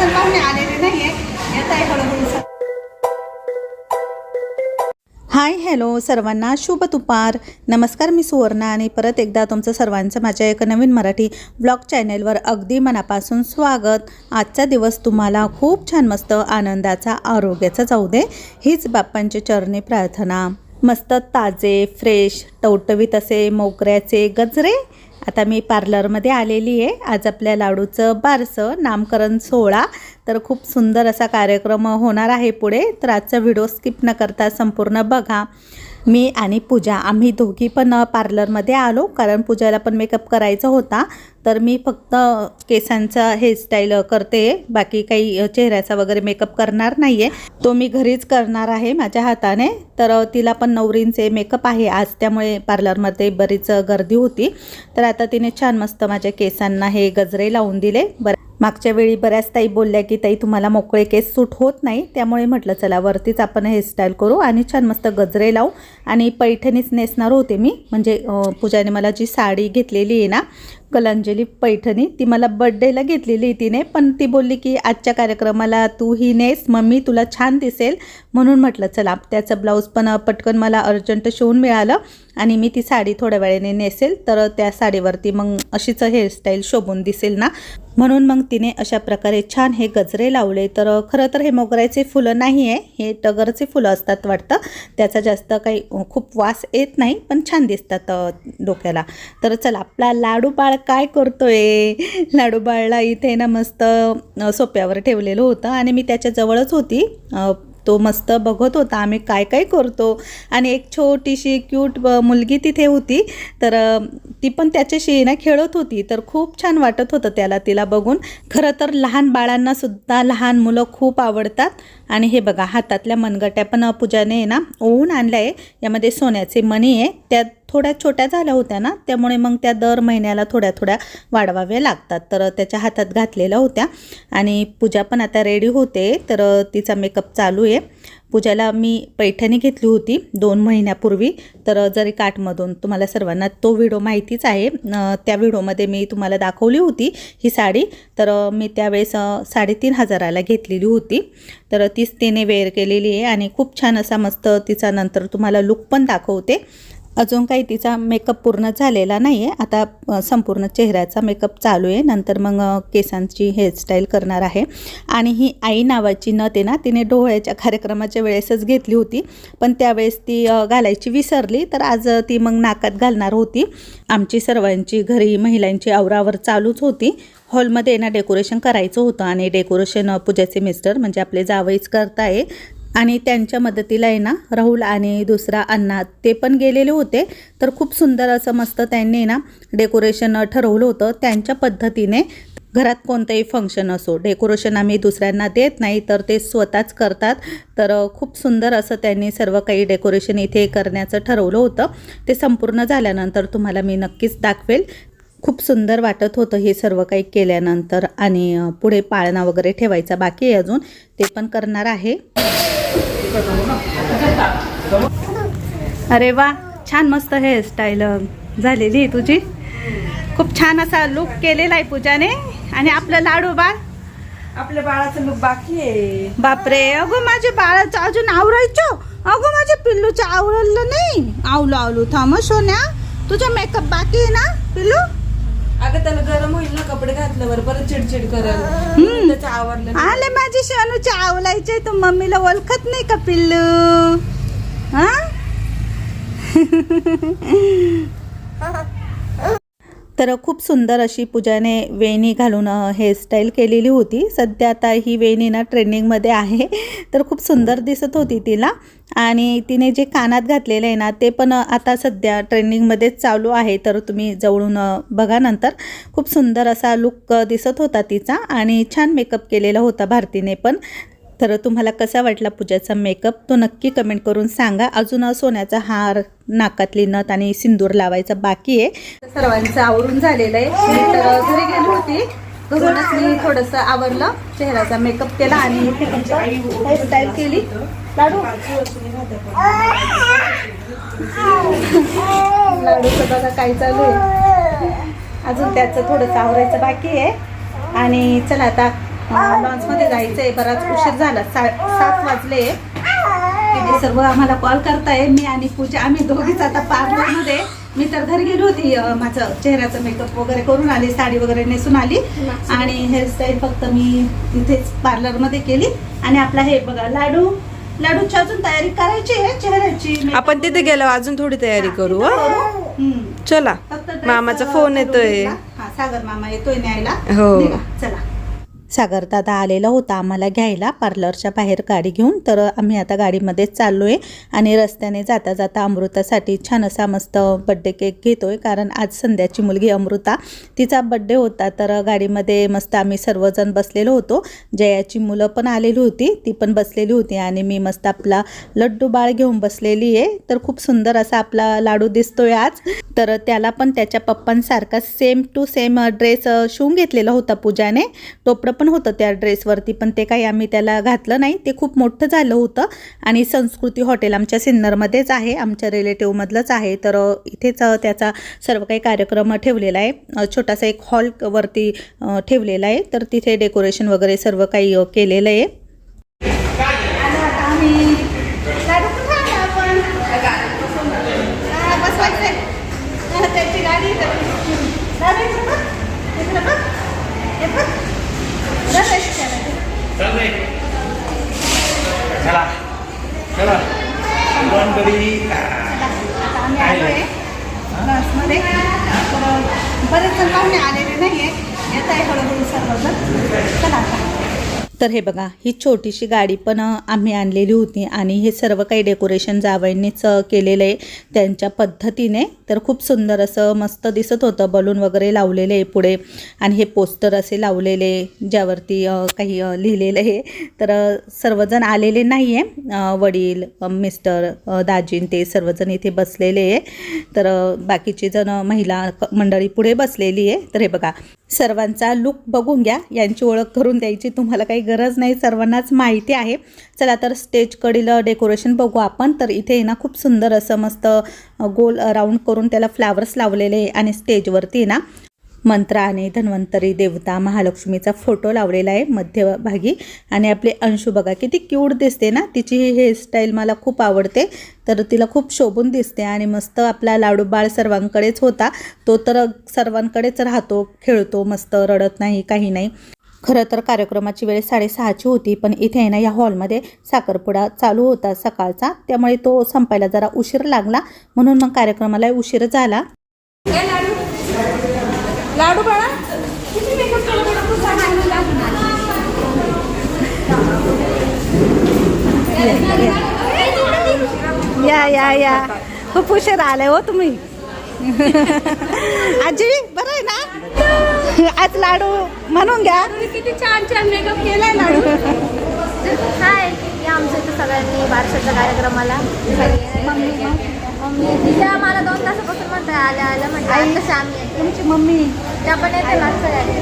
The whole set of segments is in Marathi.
अजून पाहुणे आलेले नाहीये, येत आहे हळूहळू. हाय हॅलो सर्वांना शुभ दुपार. नमस्कार, मी सुवर्णा आणि परत एकदा तुमचं सर्वांचं माझ्या एका नवीन मराठी ब्लॉग चॅनेलवर अगदी मनापासून स्वागत. आजचा दिवस तुम्हाला खूप छान मस्त आनंदाचा आरोग्याचा जाऊ दे हीच बाप्पांच्या चरणी प्रार्थना. मस्त ताजे फ्रेश टवटवीत असे मोगऱ्याचे गजरे. आता मी पार्लरमध्ये आलेली आहे. आज आपल्या लाडूचं बारसं नामकरण सोहळा, तर खूप सुंदर असा कार्यक्रम होणार आहे पुढे. तर आजचा व्हिडिओ स्किप न करता संपूर्ण बघा. मी आणि पूजा आम्ही दोघी पण पार्लरमध्ये आलो, कारण पूजाला पण मेकअप करायचा होता. तर मी फक्त केसांचा हेअरस्टाईल करते, बाकी काही चेहऱ्याचा वगैरे मेकअप करणार नाही आहे. तो मी घरीच करणार आहे माझ्या हाताने. तर तिला पण नवरींचे मेकअप आहे आज, त्यामुळे पार्लरमध्ये बरीच गर्दी होती. तर आता तिने छान मस्त माझ्या केसांना हे गजरे लावून दिले. मागच्या वेळी बऱ्याच ताई बोलल्या की ताई तुम्हाला मोकळे केस सूट होत नाही, त्यामुळे म्हटलं चला वरतीच आपण हेअरस्टाईल करू आणि छान मस्त गजरे लावू. आणि पैठणीच नेसणार होते मी, म्हणजे पूजाने मला जी साडी घेतलेली आहे ना कलांजली पैठणी, ती मला बर्थडेला घेतलेली तिने, पण ती बोलली की आजच्या कार्यक्रमाला तू ही नेस मम्मी, तुला छान दिसेल. म्हणून म्हटलं चला त्याचं ब्लाऊज पण पटकन मला अर्जंट शिवून मिळालं आणि मी ती साडी थोड्या वेळाने नेसेल, तर त्या साडीवरती मग अशीच हेअरस्टाईल शोभून दिसेल ना. म्हणून मग तिने अशा प्रकारे छान हे गजरे लावले. तर खरं तर हे मोगऱ्याचे फुलं नाही आहे, हे टगरचे फुलं असतात वाटतं. त्याचा जास्त काही खूप वास येत नाही, पण छान दिसतात डोक्याला. तर चला आपला लाडू बाळ काय करतोय. लाडू बाळला इथे ना मस्त सोप्यावर ठेवलेलं होतं आणि मी त्याच्या जवळच होती. तो मस्त बघत होता आम्ही काय काय करतो. आणि एक छोटीशी क्यूट मुलगी तिथे होती, तर ती पण त्याच्याशी ना खेळत होती. तर खूप छान वाटत होतं त्याला तिला बघून. खरं तर लहान बाळांना सुद्धा लहान मुलं खूप आवडतात. आणि हे बघा हातातल्या मनगट्या पण पूजाने ना ओवून आणल्या आहे. यामध्ये सोन्याचे मणी आहे, त्या थोड्या छोट्या झाल्या होत्या ना, त्यामुळे मग त्या दर महिन्याला थोड्या थोड्या वाढवाव्या लागतात. तर त्याच्या हातात घातलेल्या होत्या. आणि पूजा पण आता रेडी होते, तर तिचा मेकअप चालू आहे. पूजाला मी पैठणी घेतली होती 2 महिन्यापूर्वी, तर जरी काठमधून तुम्हाला सर्वांना तो व्हिडिओ माहितीच आहे. त्या व्हिडिओमध्ये मी तुम्हाला दाखवली होती ही साडी. तर मी त्यावेळेस 3,500ला घेतलेली होती. तर तीच तिने वेअर केलेली आहे आणि खूप छान असा मस्त तिचा नंतर तुम्हाला लुक पण दाखवते. अजून काही तिचा मेकअप पूर्ण झालेला नाही आहे. आता संपूर्ण चेहऱ्याचा मेकअप चालू आहे, नंतर मग केसांची हेअरस्टाईल करणार आहे. आणि ही आई नावाची नथ आहे ना, तिने डोळ्याच्या कार्यक्रमाच्या वेळेसच घेतली होती, पण त्यावेळेस ती घालायची विसरली. तर आज ती मग नाकात घालणार होती. आमची सर्वांची घरी महिलांची आवरावर चालूच होती. हॉलमध्ये ना डेकोरेशन करायचं होतं आणि डेकोरेशन पूजाचे मिस्टर म्हणजे आपले जावईच करताय. आणि त्यांच्या मदतीला आहे ना राहुल आणि दुसरा अण्णा ते पण गेलेले होते. तर खूप सुंदर असं मस्त त्यांनी ना डेकोरेशन ठरवलं होतं त्यांच्या पद्धतीने. घरात कोणतंही फंक्शन असो, डेकोरेशन आम्ही दुसऱ्यांना देत नाही, तर ते स्वतःच करतात. तर खूप सुंदर असं त्यांनी सर्व काही डेकोरेशन इथे करण्याचं ठरवलं होतं. ते संपूर्ण झाल्यानंतर तुम्हाला मी नक्कीच दाखवेल. खूप सुंदर वाटत होतं हे सर्व काही केल्यानंतर. आणि पुढे पाळणा वगैरे ठेवायचा बाकी आहे अजून, ते पण करणार आहे. अरे वा, छान मस्त हेअरस्टाईल झालेली आहे तुझी. खूप छान असा लुक केलेला आहे पूजाने. आणि आपलं लाडू बाळ, आपल्या बाळाचं लुक बाकी आहे. बापरे, अगं माझ्या बाळाचं अजून आवरायचं. अगं माझ्या पिल्लूचं आवरलं नाही. आवलो थांब सोन्या, तुझा मेकअप बाकी आहे ना पिल्लू. अगं त्याला गरम होईल ना, कपडे घातल्यावर परत चिडचिड करेल. त्याचं आवरलं आले माझी सोनूचे आवलायचे, तू मम्मीला ओळखत नाही का पिल्लू. हा तर खूप सुंदर अशी पूजाने वेणी घालून हेअरस्टाईल केलेली होती. सध्या आता ही वेणी ना ट्रेंडिंगमध्ये आहे, तर खूप सुंदर दिसत होती तिला. आणि तिने जे कानात घातलेलं आहे ना ते पण आता सध्या ट्रेंडिंगमध्येच चालू आहे. तर तुम्ही जवळून बघा नंतर. खूप सुंदर असा लुक दिसत होता तिचा आणि छान मेकअप केलेला होता भारतीने पण. तर तुम्हाला कसा वाटला पूजाचा मेकअप तो नक्की कमेंट करून सांगा. अजून सोन्याचा हार, नाकातली नथ आणि सिंदूर लावायचा बाकी आहे. सर्वांचं आवरून झालेलं आहे. मी तर घरी गेली होती, घरूनच मी थोडंसं आवरलं, चेहऱ्याचा मेकअप केला आणि हेअरस्टाईल केली. लाडू लाडूचं बघा काय चालू आहे. अजून त्याचं थोडंसं आवरायचं बाकी आहे. आणि चला आता लॉन्चमध्ये जायचं आहे, बराच उशीर झाला, 7 वाजले. तिथे सर्व आम्हाला कॉल करताय, मी आणि पूजा आम्ही दोघीच आता पार्लरमध्ये. मी तर घरी गेली होती, माझं चेहऱ्याचं मेकअप वगैरे करून आली, साडी वगैरे नेसून आली आणि हेअरस्टाईल फक्त मी इथेच पार्लरमध्ये केली. आणि आपला हे बघा लाडूची अजून तयारी करायची आहे चेहऱ्याची. आपण तिथे गेलो अजून थोडी तयारी करू. चला, फक्त मामाचा फोन येतोय. सागर मामा येतोय न्यायला. हो. निघा, चला. सागर दादा आलेला होता आम्हाला घ्यायला पार्लरच्या बाहेर गाडी घेऊन. तर आम्ही आता गाडीमध्येच चाललो आहे आणि रस्त्याने जाता जाता अमृतासाठी छान असा मस्त बड्डे केक घेतोय, कारण आज संध्याची मुलगी अमृता तिचा बड्डे होता. तर गाडीमध्ये मस्त आम्ही सर्वजण बसलेलो होतो. जयाची मुलं पण आलेली होती, ती पण बसलेली होती आणि मी मस्त आपला लड्डू बाळ घेऊन बसलेली आहे. तर खूप सुंदर असा आपला लाडू दिसतोय आज. तर त्याला पण त्याच्या पप्पांसारखा सेम टू सेम ड्रेस शिवून घेतलेला होता पूजाने. टोपडं पण होतं त्या ड्रेसवरती, पण ते काही आम्ही त्याला घातलं नाही, ते खूप मोठं झालं होतं. आणि संस्कृती हॉटेल आमच्या सिन्नरमध्येच आहे, आमच्या रिलेटिव्हमधलंच आहे. तर इथेच त्याचा सर्व काही कार्यक्रम ठेवलेला आहे. छोटासा एक हॉलवरती ठेवलेला आहे. तर तिथे डेकोरेशन वगैरे सर्व काही केलेलं आहे. त्याची गाडी चला चला बसमध्ये बरेच जण पाहुणे आलेले नाही आहे, येत आहे हळूहळू सर्वजण. चला आता. तर हे बघा, ही छोटीशी गाडी पण आम्ही आणलेली होती आणि हे सर्व काही डेकोरेशन जावयांनीच केलेलं आहे त्यांच्या पद्धतीने. तर खूप सुंदर असं मस्त दिसत होतं. बलून वगैरे लावलेले आहे पुढे आणि हे पोस्टर असे लावलेले ज्यावरती काही लिहिलेलं आहे. तर सर्वजण आलेले नाही आहे, वडील, मिस्टर, दाजीन ते सर्वजण इथे बसलेले आहे. तर बाकीची जण महिला मंडळी पुढे बसलेली आहे. तर हे बघा, सर्वांचा लुक बघून घ्या, यांची ओळख करून द्यायची तुम्हाला काही गरज नाही, सर्वांनाच माहिती आहे. चला तर स्टेजकडील डेकोरेशन बघू आपण. तर इथे ना खूप सुंदर असं मस्त गोल राऊंड करून त्याला फ्लावर्स लावलेले आहे आणि स्टेजवरती ना मंत्र आणि धन्वंतरी देवता महालक्ष्मीचा फोटो लावलेला आहे मध्यभागी. आणि आपले अंशू बघा किती क्यूट दिसते ना, तिची ही हेअरस्टाईल मला खूप आवडते. तर तिला खूप शोभून दिसते आणि मस्त आपला लाडू बाळ सर्वांकडेच होता. तो तर सर्वांकडेच राहतो, खेळतो, मस्त रडत नाही, काही नाही. खरं तर कार्यक्रमाची वेळ 6:30ची होती, पण इथे आहे ना या हॉलमध्ये साखरपुडा चालू होता सकाळचा, त्यामुळे तो संपायला जरा उशीर लागला, म्हणून मग कार्यक्रमाला उशीर झाला. लाडू बाळा या या या, खूप उशीर आले हो तुम्ही. आजी बरं आहे ना, आज लाडू म्हणून घ्या. किती छान छान मेकअप केलाय लाडू. हाय, या आमच्या इथं सगळ्यांनी बारशाच्या कार्यक्रमाला. मम्मी तिच्या मला 2 तासापासून म्हणताय आल्या म्हणतात तसं आम्ही तुमची मम्मी त्या पण येते सगळ्यांनी.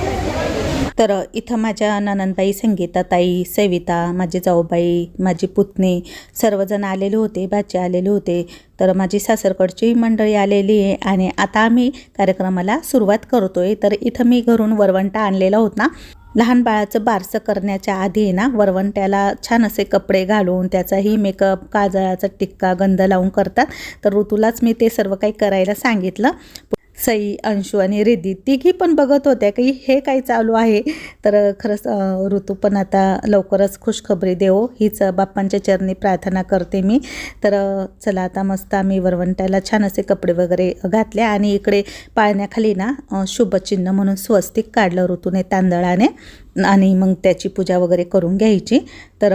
तर इथं माझ्या ननंदबाई, संगीताताई, सविता, माझी जाऊबाई, माझी पुतणी सर्वजण आलेले होते, भाची आलेले होते. तर माझी सासरकडची मंडळी आलेली आहे आणि आता आम्ही कार्यक्रमाला सुरुवात करतोय. तर इथं मी घरून वरवंटा आणलेला होता. लहान बाळाचं बारसं करण्याच्या आधी आहे ना वरवंट्याला छान असे कपडे घालून त्याचाही मेकअप, काजळाचा टिक्का, गंध लावून करतात. तर ऋतूलाच मी ते सर्व काही करायला सांगितलं. सई, अंशू आणि रिद्धी तिघी पण बघत होत्या की हे काय चालू आहे. तर खरंच ऋतू पण आता लवकरच खुशखबरी देवो हीच बाप्पांच्या चरणी प्रार्थना करते मी. तर चला आता मस्त आम्ही वरवंट्याला छान असे कपडे वगैरे घातले आणि इकडे पाळण्याखाली ना शुभचिन्ह म्हणून स्वस्तिक काढलं ऋतूने तांदळाने आणि मग त्याची पूजा वगैरे करून घ्यायची. तर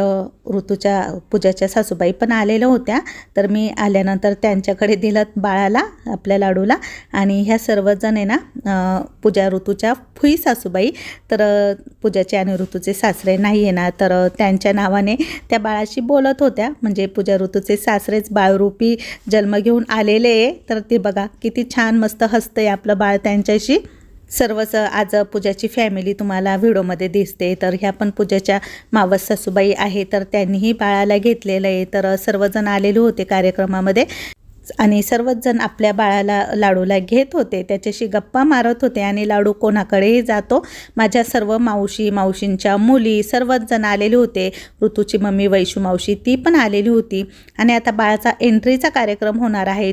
पूजाच्या सासूबाई पण आलेल्या होत्या. तर मी आल्यानंतर त्यांच्याकडे दिलं बाळाला, आपल्या लाडूला. आणि ह्या सर्वजण आहे ना ऋतूच्या फुई सासूबाई, तर पूजाचे आणि ऋतूचे सासरे नाही आहे ना, तर त्यांच्या नावाने त्या बाळाशी बोलत होत्या. म्हणजे ऋतूचे सासरेच बाळरूपी जन्म घेऊन आलेले आहे. तर ते बघा किती छान मस्त हसतंय आपलं बाळ त्यांच्याशी. सर्वच आज पूजाची फॅमिली तुम्हाला व्हिडिओमध्ये दिसते. तर ह्या पण पूजाच्या मावस सासूबाई आहे, तर त्यांनीही बाळाला घेतलेलं आहे. तर सर्वजण आलेले होते कार्यक्रमामध्ये. आणि सर्वच जण आपल्या बाळाला लाडूला घेत होते, त्याच्याशी गप्पा मारत होते आणि लाडू कोणाकडेही जातो. माझ्या सर्व मावशींच्या मुली सर्वच जण आलेले होते. ऋतूची मम्मी वैशू मावशी ती पण आलेली होती. आणि आता बाळाचा एंट्रीचा कार्यक्रम होणार आहे.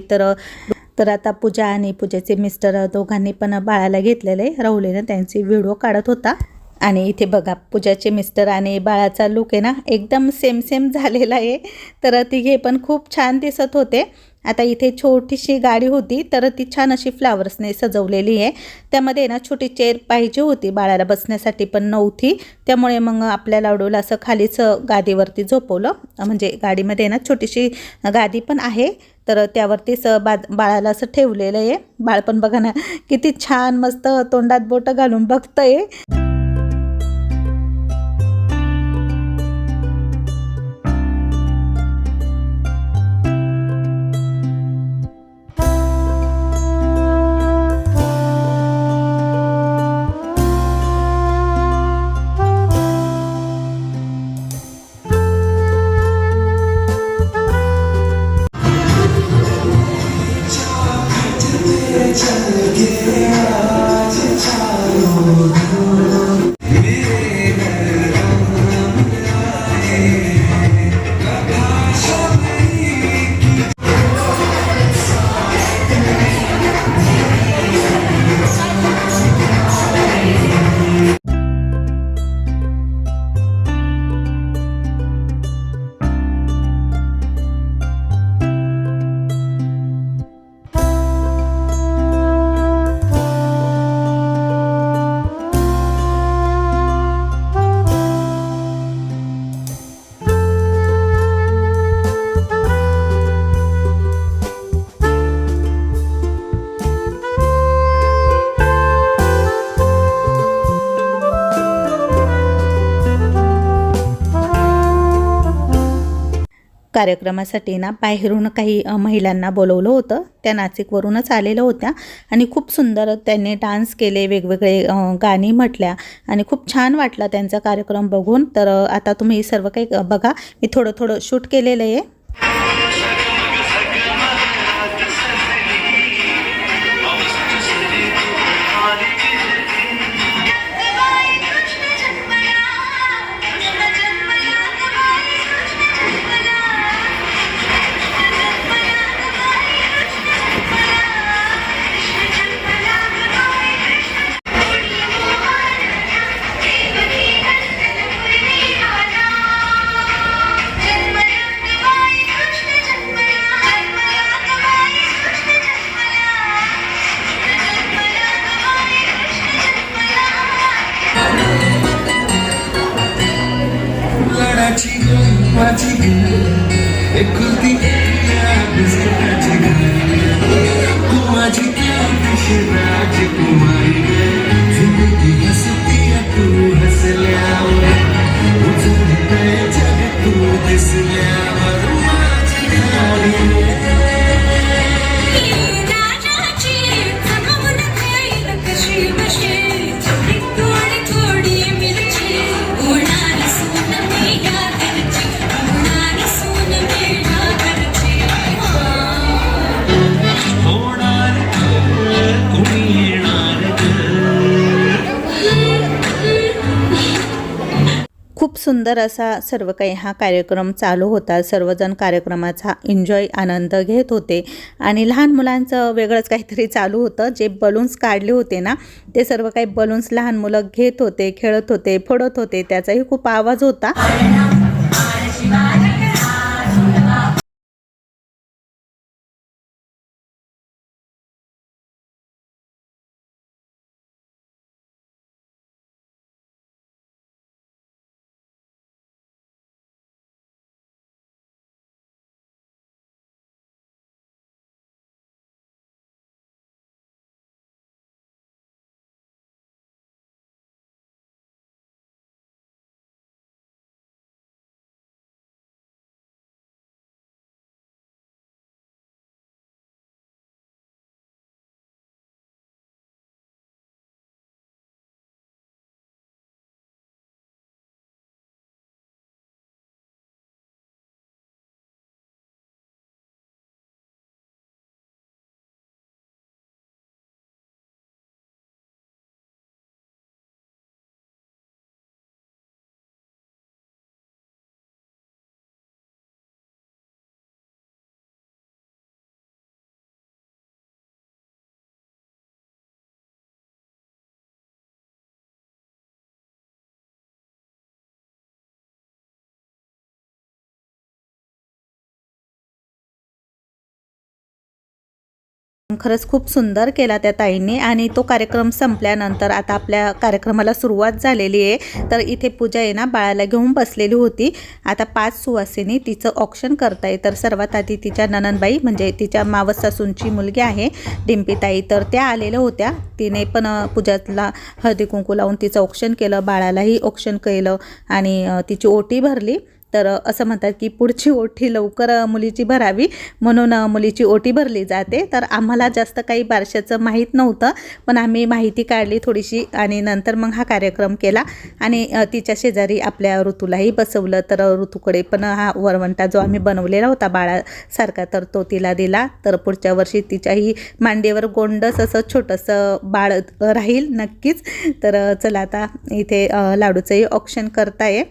तर आता पूजा आणि पूजेचे मिस्टर दोघांनी पण बाळाला घेतलेले. राहुलीनं त्यांची व्हिडिओ काढत होता. आणि इथे बघा पूजाचे मिस्टर आणि बाळाचा लुक आहे ना एकदम सेम झालेला आहे. तर तिघे पण खूप छान दिसत होते. आता इथे छोटीशी गाडी होती, तर ती छान अशी फ्लावर्सने सजवलेली आहे. त्यामध्ये ना छोटी चेअर पाहिजे होती बाळाला बसण्यासाठी, पण नव्हती. त्यामुळे मग आपल्या लाडूला असं खालीच गादीवरती झोपवलं. म्हणजे गाडीमध्ये ना छोटीशी गादी पण आहे, तर त्यावरतीच बाळाला असं ठेवलेलं आहे. बाळ पण बघा ना किती छान मस्त तोंडात बोटं घालून बघतंय. कार्यक्रमासाठी ना बाहेरून काही महिलांना बोलवलं होतं. त्या नाशिकवरूनच आलेल्या होत्या आणि खूप सुंदर त्यांनी डान्स केले, वेगवेगळे गाणी म्हटल्या आणि खूप छान वाटला त्यांचा कार्यक्रम बघून. तर आता तुम्ही सर्व काही बघा. मी थोडं शूट केलेलं आहे. माझी एकुलती बिस्किटाची तू माझी राजकुमारी जिंदगी हसती तू हसल्यावर उजळतंय जग तू दिसल्यावर माझी गाडी खूप सुंदर असा सर्व काही हा कार्यक्रम चालू होता. सर्वजण कार्यक्रमाचा एन्जॉय आनंद घेत होते आणि लहान मुलांचं वेगळंच काहीतरी चालू होतं. जे बलून्स काढले होते ना ते सर्व काही बलून्स लहान मुलं घेत होते, खेळत होते, फोडत होते. त्याचाही खूप आवाज होता. खरंच खूप सुंदर केला त्या ताईंनी. आणि तो कार्यक्रम संपल्यानंतर आता आपल्या कार्यक्रमाला सुरुवात झालेली आहे. तर इथे पूजा आहे ना बाळाला घेऊन बसलेली होती. आता 5 सुवासिनी तिचं ऑप्शन करताय. तर सर्वात आधी तिच्या ननंदबाई म्हणजे तिच्या मावस सासूंची मुलगी आहे डिंपीताई, तर त्या आलेल्या होत्या. तिने पण पूजाला हळदी कुंकू लावून तिचं औक्षण केलं, बाळालाही औक्षण केलं आणि तिची ओटी भरली. तर असं म्हणतात की पुढची ओटी लवकर मुलीची भरावी म्हणून मुलीची ओटी भरली जाते. तर आम्हाला जास्त काही बारशाचं माहीत नव्हतं, पण आम्ही माहिती काढली थोडीशी आणि नंतर मग हा कार्यक्रम केला. आणि तिच्या शेजारी आपल्या ऋतूलाही बसवलं. तर ऋतूकडे पण हा वरवंटा जो आम्ही बनवलेला होता बाळासारखा तर तो तिला दिला. तर पुढच्या वर्षी तिच्याही मांडीवर गोंडस असं छोटंसं बाळ राहील नक्कीच. तर चला आता इथे लाडूचंही ऑप्शन करताय.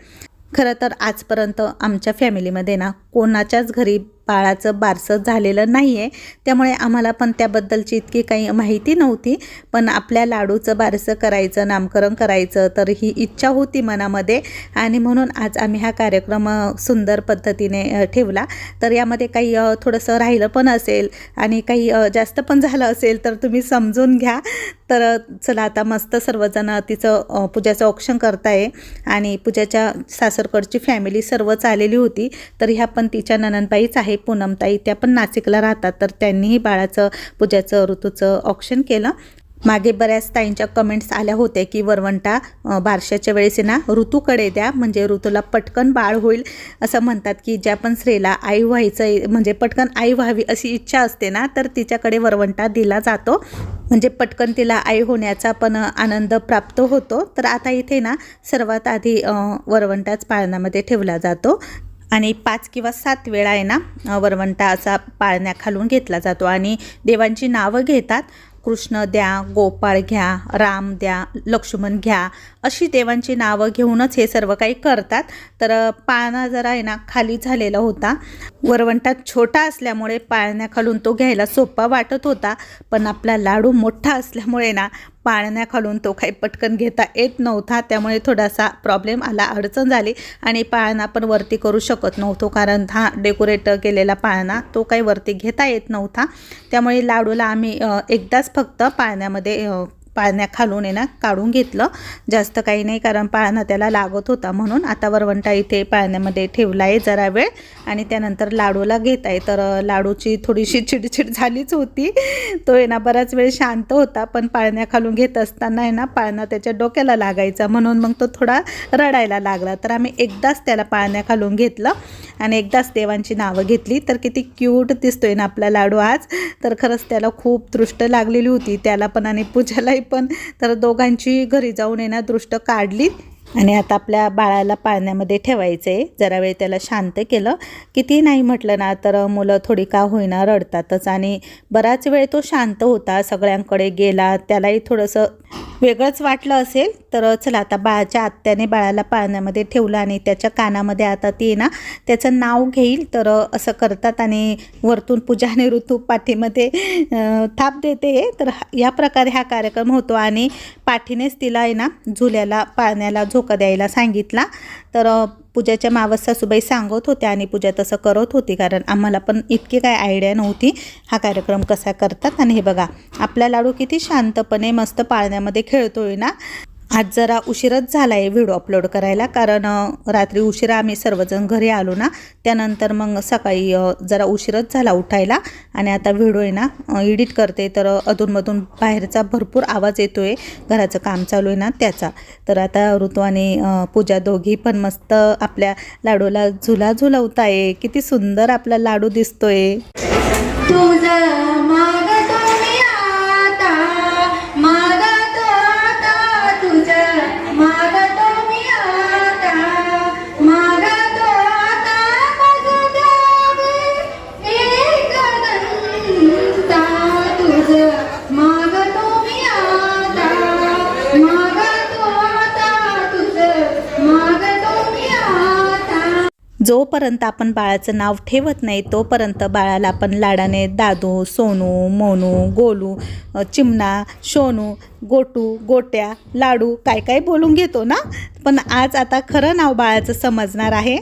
खरं तर आजपर्यंत आमच्या फॅमिलीमध्ये ना कोणाच्याच घरी बाळाचं बारसं झालेलं नाही आहे, त्यामुळे आम्हाला पण त्याबद्दलची इतकी काही माहिती नव्हती. पण आपल्या लाडूचं बारसं करायचं, नामकरण करायचं तर ही इच्छा होती मनामध्ये आणि म्हणून आज आम्ही हा कार्यक्रम सुंदर पद्धतीने ठेवला. तर यामध्ये काही थोडंसं राहिलं पण असेल आणि काही जास्त पण झालं असेल तर तुम्ही समजून घ्या. तर चला आता मस्त सर्वजण तिचं पूजाचं औक्षण करताय आणि पूजाच्या सासरकडची फॅमिली सर्वच आलेली होती. तर ह्या पण तिच्या ननंदबाईच आहे पूनमताई, त्या पण नाशिकला राहतात. तर त्यांनीही बाळाचं पूजाचं ऋतूचं ऑप्शन केलं. मागे बऱ्याच ताईंच्या कमेंट्स आल्या होत्या की वरवंटा बारशाच्या वेळेस ना ऋतूकडे द्या म्हणजे ऋतूला पटकन बाळ होईल. असं म्हणतात की ज्या पण स्त्रीला आई व्हायचं म्हणजे पटकन आई व्हावी अशी इच्छा असते ना तर तिच्याकडे वरवंटा दिला जातो म्हणजे पटकन तिला आई होण्याचा पण आनंद प्राप्त होतो. तर आता इथे ना सर्वात आधी वरवंटाच पाळण्यामध्ये ठेवला जातो आणि 5 किंवा 7 वेळा आहे ना वरवंटा असा पाळण्याखालून घेतला जातो आणि देवांची नावं घेतात. कृष्ण द्या, गोपाळ घ्या, राम द्या, लक्ष्मण घ्या अशी देवांची नावं घेऊनच हे सर्व काही करतात. तर पाळणा जरा आहे ना खाली झालेला होता. वरवंटा छोटा असल्यामुळे पाळण्याखालून तो घ्यायला सोपा वाटत होता, पण आपला लाडू मोठा असल्यामुळे ना पाळण्याखालून तो काही पटकन घेता येत नव्हता. त्यामुळे थोडासा प्रॉब्लेम आला, अडचण झाली आणि पाळणा पण वरती करू शकत नव्हतो कारण हा डेकोरेट केलेला पाळणा तो काही वरती घेता येत नव्हता. त्यामुळे लाडूला आम्ही एकदाच फक्त पाळण्याखालून आहे ना काढून घेतलं, जास्त काही नाही कारण पाळणा त्याला लागत होता म्हणून. आता वरवंटा इथे पाळण्यामध्ये ठेवला आहे जरा वेळ आणि त्यानंतर लाडूला घेत आहे. तर लाडूची थोडीशी चिडचिड झालीच होती. तो आहे ना बराच वेळ शांत होता, पण पाळण्याखालून घेत असताना आहे ना पाळणा त्याच्या डोक्याला लागायचा म्हणून मग तो थोडा रडायला लागला. तर आम्ही एकदाच त्याला पाळण्याखालून घेतलं आणि एकदाच देवांची नावं घेतली. तर किती क्यूट दिसतोय ना आपला लाडू आज. तर खरंच त्याला खूप दृष्ट लागलेली होती, त्याला पण आणि पूजालाही पण. तर दोघांची घरी जाऊन येणं दृष्ट काढली आणि आता आपल्या बाळाला पाळण्यामध्ये ठेवायचं आहे. जरा वेळ त्याला शांत केलं. किती नाही म्हटलं ना तर मुलं थोडी का होईना रडतातच आणि बराच वेळ तो शांत होता, सगळ्यांकडे गेला. त्यालाही थोडंसं वेगळंच वाटलं असेल. तर चला आता बाळाच्या आत्याने बाळाला पाळण्यामध्ये ठेवलं आणि त्याच्या कानामध्ये आता ती ना त्याचं नाव घेईल. तर असं करतात आणि वरतून पूजा आणि ऋतू पाठीमध्ये थाप देते. तर या प्रकारे हा कार्यक्रम होतो आणि पाठीनेच तिला आहे ना झुल्याला पाळण्याला झोका द्यायला सांगितला. तर पूजाच्या मावस सासूबाई सांगत होत्या आणि पूजा तसं करत होती कारण आम्हाला पण इतकी काय आयडिया नव्हती हा कार्यक्रम कसा करतात. आणि हे बघा आपला लाडू किती शांतपणे मस्त पाळण्यामध्ये खेळतोय ना. आज जरा उशीरच झाला आहे व्हिडिओ अपलोड करायला कारण रात्री उशिरा आम्ही सर्वजण घरी आलो ना, त्यानंतर मग सकाळी जरा उशीरच झाला उठायला आणि आता व्हिडिओ आहे ना एडिट करते. तर अधूनमधून बाहेरचा भरपूर आवाज येतो आहे, घराचं काम चालू आहे ना त्याचा. तर आता ऋतू आणि पूजा दोघी पण मस्त आपल्या लाडूला झुला झुलवताय. किती सुंदर आपला लाडू दिसतोय. जोपर्यंत आपण बाळाचं नाव ठेवत नाही तोपर्यंत बाळाला आपण लाडाने दादू, सोनू, मोनू, गोलू, चिमणा, सोनू, गोटू, गोट्या, लाडू काय काय बोलून घेतो ना. पण आज आता खरं नाव बाळाचं समजणार आहे.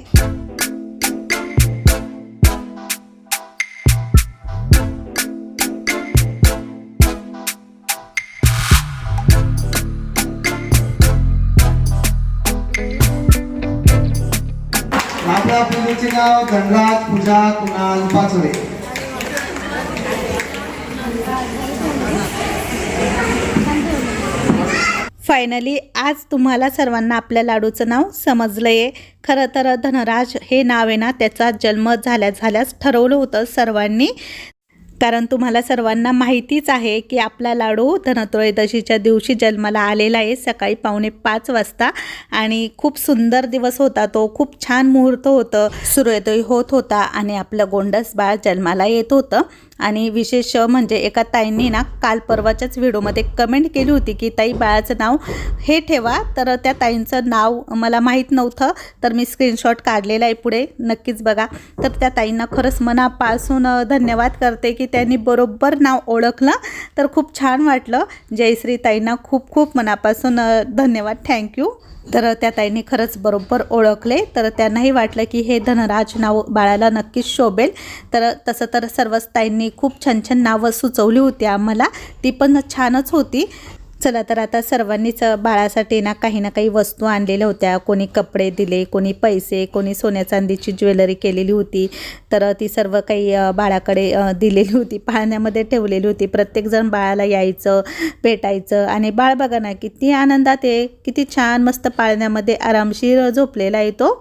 आता पूजेचे नाव धनराज पूजा कुणाल पाचोरे. फायनली आज तुम्हाला सर्वांना आपल्या लाडूचं नाव समजलं आहे. खरं तर धनराज हे नाव आहे ना, त्याचा जन्म झाल्याच ठरवलं होतं सर्वांनी. कारण तुम्हाला सर्वांना माहितीच आहे की आपला लाडू धनत्रयोदशीच्या दिवशी जन्माला आलेला आहे, सकाळी 4:45 वाजता. आणि खूप सुंदर दिवस होता तो, खूप छान मुहूर्त होतं, सूर्योदय होत होता आणि आपलं गोंडस बाळ जन्माला येत होतं. आणि विशेष म्हणजे एका ताईंनी ना काल परवाच्याच व्हिडिओमध्ये कमेंट केली होती की ताई बाळाचं नाव हे ठेवा. तर त्या ताईंचं नाव मला माहीत नव्हतं, तर मी स्क्रीनशॉट काढलेला आहे, पुढे नक्कीच बघा. तर त्या ताईंना खरंच मनापासून धन्यवाद करते की त्यांनी बरोबर नाव ओळखलं. तर खूप छान वाटलं. जयश्री ताईंना खूप खूप मनापासून धन्यवाद, थँक्यू. तर त्या ताईंनी खरंच बरोबर ओळखले. तर त्यांनाही वाटलं की हे धनराज नाव बाळाला नक्कीच शोभेल. तर तसं तर सर्वच ताईंनी खूप छान छान नावं सुचवली होती आम्हाला, ती पण छानच होती. चला तर आता सर्वांनीच बाळासाठी ना काही वस्तू आणलेल्या होत्या. कोणी कपडे दिले, कोणी पैसे, कोणी सोन्या चांदीची ज्वेलरी केलेली होती. तर ती सर्व काही बाळाकडे दिलेली होती, पाळण्यामध्ये ठेवलेली होती. प्रत्येकजण बाळाला यायचं, भेटायचं. आणि बाळ बघा ना किती आनंदात आहे, किती छान मस्त पाळण्यामध्ये आरामशीर झोपलेला आहे तो.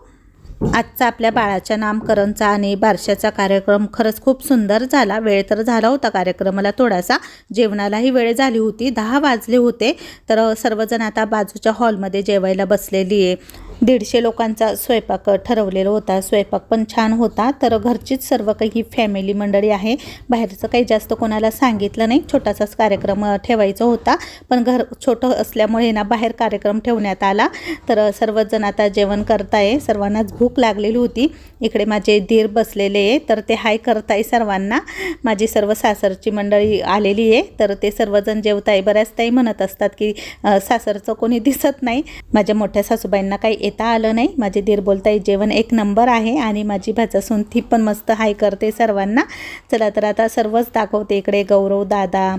आजचा आपल्या बाळाच्या नामकरणचा आणि बारशाचा कार्यक्रम खरंच खूप सुंदर झाला. वेळ तर झाला होता कार्यक्रमाला थोडासा, जेवणालाही वेळ झाली होती, 10 वाजले होते. तर सर्वजण आता बाजूच्या हॉलमध्ये जेवायला बसलेली आहे. 150 लोकांचा स्वयंपाक ठरवलेला होता. स्वयंपाक पण छान होता. तर घरचीच सर्व काही फॅमिली मंडळी आहे, बाहेरचं काही जास्त कोणाला सांगितलं नाही. छोटासाच कार्यक्रम ठेवायचा होता, पण घर छोटं असल्यामुळे ना बाहेर कार्यक्रम ठेवण्यात आला. तर सर्वजण आता जेवण करताय, सर्वांनाच भूक लागलेली होती. इकडे माझे दीर बसलेले आहे, तर ते हाय करताय सर्वांना. माझी सर्व सासरची मंडळी आलेली आहे, तर ते सर्वजण जेवताय. बऱ्याच ताई म्हणत असतात की सासरचं कोणी दिसत नाही. माझ्या मोठ्या सासूबाईंना काही येता आलं नाही. माझे दीर बोलताय जेवण एक नंबर आहे. आणि माझी भाच्यासून ती पण मस्त हाय करते सर्वांना. चला तर आता सर्वच दाखवते. इकडे गौरव दादा,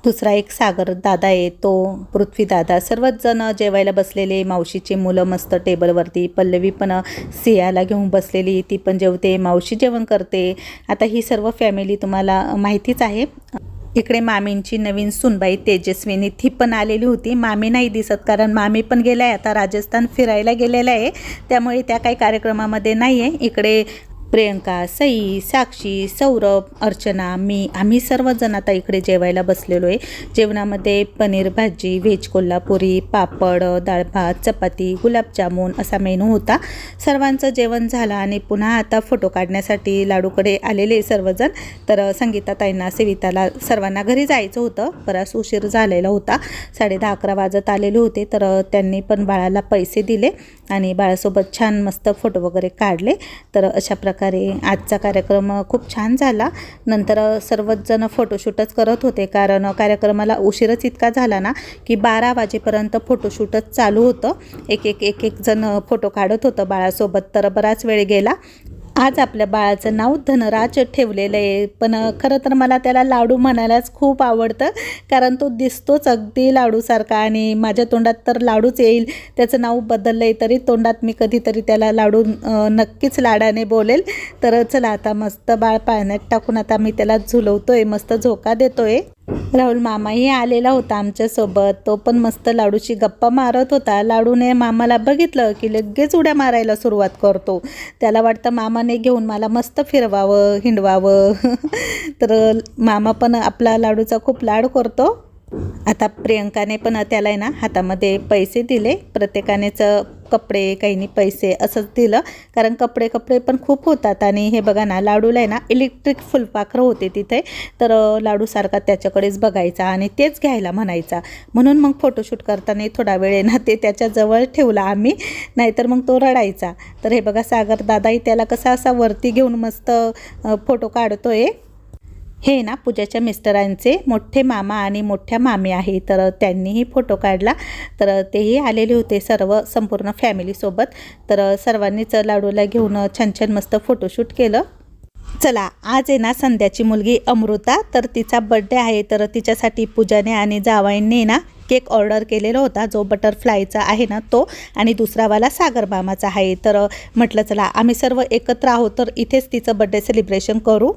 दुसरा एक सागर दादा आहे, तो पृथ्वी दादा, सर्वच जण जेवायला बसलेले. मावशीची मुलं मस्त टेबलवरती. पल्लवी पण सियाला घेऊन बसलेली, ती पण जेवते. मावशी जेवण करते. आता ही सर्व फॅमिली तुम्हाला माहितीच आहे. इकडे मामींची नवीन सुनबाई तेजस्विनी, ती पण आलेली होती. मामी नाही दिसत कारण मामी पण गेल्या आहे, आता राजस्थान फिरायला गेलेल्या आहे, त्यामुळे त्या काही कार्यक्रमामध्ये नाही आहे. इकडे प्रियंका, सई, साक्षी, सौरभ, अर्चना, मी, आम्ही सर्वजण आता इकडे जेवायला बसलेलो आहे. जेवणामध्ये पनीर भाजी, व्हेज कोल्हापुरी, पापड, डाळ भात, चपाती, गुलाबजामुन असा मेनू होता. सर्वांचं जेवण झालं आणि पुन्हा आता फोटो काढण्यासाठी लाडूकडे आलेले सर्वजण. तर संगीताताईंना, सेविताला सर्वांना घरी जायचं होतं, बराच उशीर झालेला होता, 10:30-11 वाजत आलेले होते. तर त्यांनी पण बाळाला पैसे दिले आणि बाळासोबत छान मस्त फोटो वगैरे काढले. तर अशा प्रकारे आजचा कार्यक्रम खूप छान झाला. नंतर सर्वच जण फोटोशूटच करत होते, कारण कार्यक्रमाला उशीरच इतका झाला ना की 12 वाजेपर्यंत फोटोशूटच चालू होतं. एक जण फोटो काढत होतं बाळासोबत. तर बराच वेळ गेला. आज आपल्या बाळाचं नाव धनराज ठेवलेलं आहे, पण खरं तर मला त्याला लाडू म्हणायलाच खूप आवडतं, कारण तो दिसतोच अगदी लाडूसारखा. आणि माझ्या तोंडात तर लाडूच येईल. त्याचं नाव बदललं आहे तरी तोंडात मी कधीतरी त्याला लाडू नक्कीच लाडाने बोलेल. तर चला आता मस्त बाळ पाळण्यात टाकून आता मी त्याला झुलवतोय, मस्त झोका देतोय. राहुल मामाही आलेला होता आमच्यासोबत, तो पण मस्त लाडूची गप्पा मारत होता. लाडूने मामाला बघितलं की लगेच उड्या मारायला सुरुवात करतो. त्याला वाटतं मामाने घेऊन मला मस्त फिरवावं, हिंडवावं. तर मामा पण आपला लाडूचा खूप लाड करतो. आता प्रियंकाने पण त्याला आहे ना हातामध्ये पैसे दिले. प्रत्येकानेच कपडे, काहींनी पैसे असंच दिलं, कारण कपडे पण खूप होतात. आणि हे बघा ना, लाडूला आहे ना इलेक्ट्रिक फुलपाखरं होते तिथे, तर लाडूसारखा त्याच्याकडेच बघायचा आणि तेच घ्यायला म्हणायचा. म्हणून मग फोटोशूट करताना थोडा वेळ आहे ना ते त्याच्याजवळ ठेवला आम्ही, नाहीतर मग तो रडायचा. तर हे बघा सागर दादाही त्याला कसा असा वरती घेऊन मस्त फोटो काढतोय. हे ना पूजाच्या मिस्टरांचे मोठे मामा आणि मोठ्या मामी आहे, तर त्यांनीही फोटो काढला. तर तेही आलेले होते सर्व संपूर्ण फॅमिलीसोबत. तर सर्वांनीच लाडूला घेऊन छान छान मस्त फोटोशूट केलं. चला आज आहे ना संध्याची मुलगी अमृता, तर तिचा बड्डे आहे. तर तिच्यासाठी पूजाने आणि जावाईंनी ना केक ऑर्डर केलेला होता, जो बटरफ्लायचा आहे ना तो, आणि दुसरावाला सागरमामाचा आहे. तर म्हटलं चला आम्ही सर्व एकत्र आहोत तर इथेच तिचं बड्डे सेलिब्रेशन करू.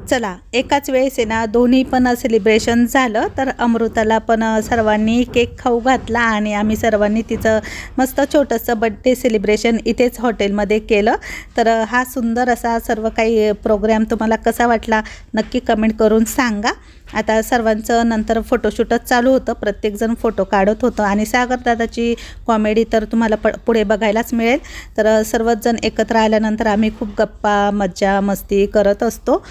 चला एकाच वेळेस आहे ना दोन्ही पण सेलिब्रेशन झालं. तर अमृताला पण सर्वांनी केक खाऊ घातला आणि आम्ही सर्वांनी तिचं मस्त छोटंसं बड्डे सेलिब्रेशन इथेच हॉटेलमध्ये केलं. तर हा सुंदर असा सर्व काही प्रोग्राम तुम्हाला कसा वाटला नक्की कमेंट करून सांगा. आता सर्वांचं नंतर फोटोशूटच चालू होतं, प्रत्येकजण फोटो काढत होतं आणि सागरदादाची कॉमेडी तर तुम्हाला पुढे बघायलाच मिळेल. तर सर्वच जण एकत्र आल्यानंतर आम्ही खूप गप्पा मज्जा मस्ती करत असतो.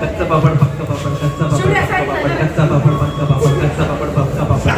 कच्चा पापड पक्का पापड कच्चा पापड कच्चा पापड पक्का पापड कच्चा पापड पक्का पापड.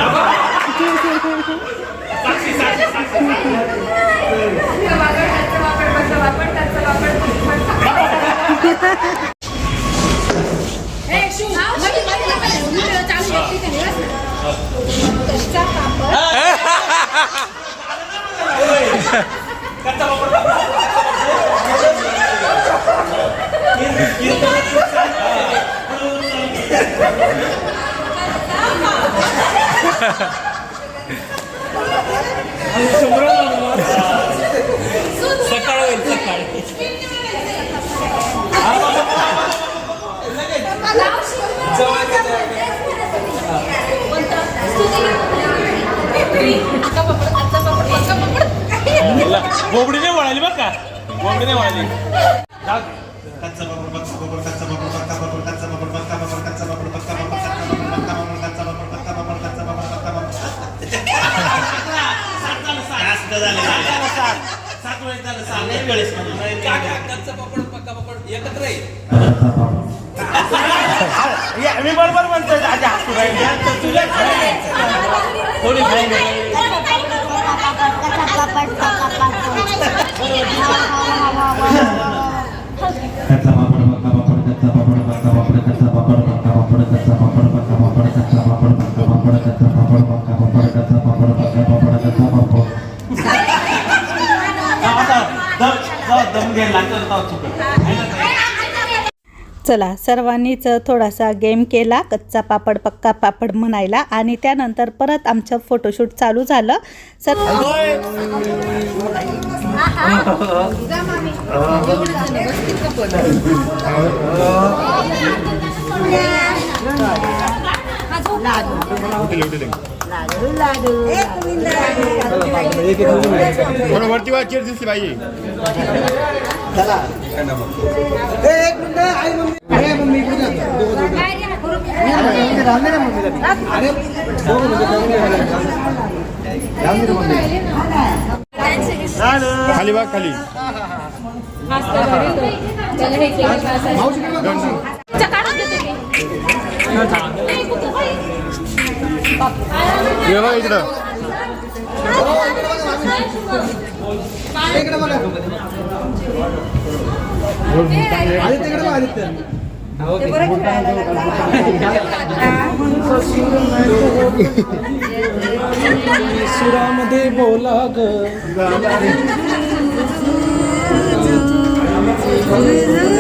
सकाळ होईल सकाळी. बोबडीने वळाली बघ का, बोबडीने वळाली. कच्चा पापड कच्चा पापड कच्चा पापड पक्का पापड कच्चा पापड पक्का पापड कच्चा पापड पक्का पापड कच्चा पापड पक्का पापड कच्चा पापड पक्का पापड कच्चा पापड पक्का पापड. सात वेळेस झालं, सात वेळेस कच्चा पापड पक्का पापड एकत्र आहे. मी बरोबर म्हणतोय आधी हसू राहिले थोडी खायला. कच्चा पापड पक्का पापड कच्चा पापड पक्का पापड कच्चा पापड पक्का पापड कच्चा पापड पक्का पापड कच्चा पापड पक्का पापड कच्चा पापड पक्का पापड कच्चा पापड पक्का पापड कच्चा पापड. दम घ्यायला चला सर्वांनीच थोडासा गेम केला कच्चा पापड पक्का पापड म्हणायला आणि त्यानंतर परत आमचं फोटोशूट चालू झालं. वरती वाचेर दिसली पाहिजे. खाली बघ खाली. इकडं सुरामध्ये बोला ग.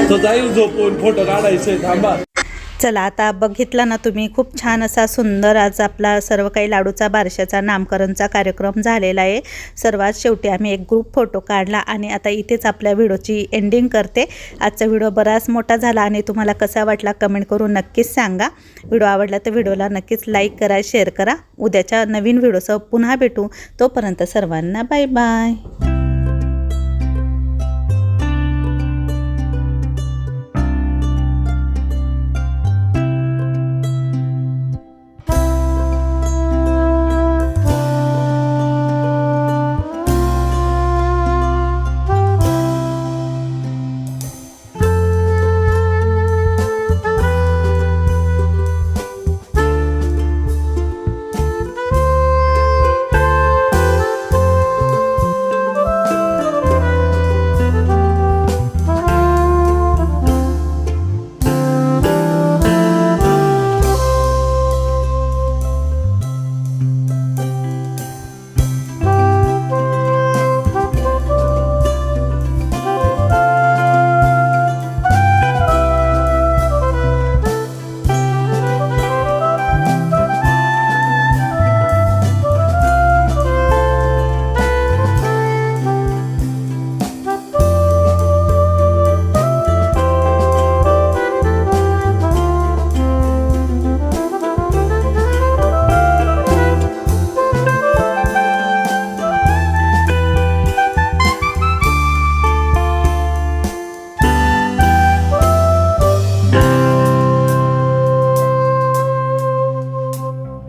तो जाईल झोपून फोटो काढायचे थांबा. चला आता बघितला ना तुम्ही, खूप छान असा सुंदर आज आपला सर्व काही लाडूचा बारशाचा नामकरणचा कार्यक्रम झालेला आहे. सर्वात शेवटी आम्ही एक ग्रुप फोटो काढला आणि आता इथेच आपल्या व्हिडिओची एंडिंग करते. आजचा व्हिडिओ बराच मोठा झाला आणि तुम्हाला कसा वाटला कमेंट करून नक्कीच सांगा. व्हिडिओ आवडला तर व्हिडिओला नक्कीच लाईक करा, शेअर करा. उद्याच्या नवीन व्हिडिओसह पुन्हा भेटू. तोपर्यंत सर्वांना बाय बाय.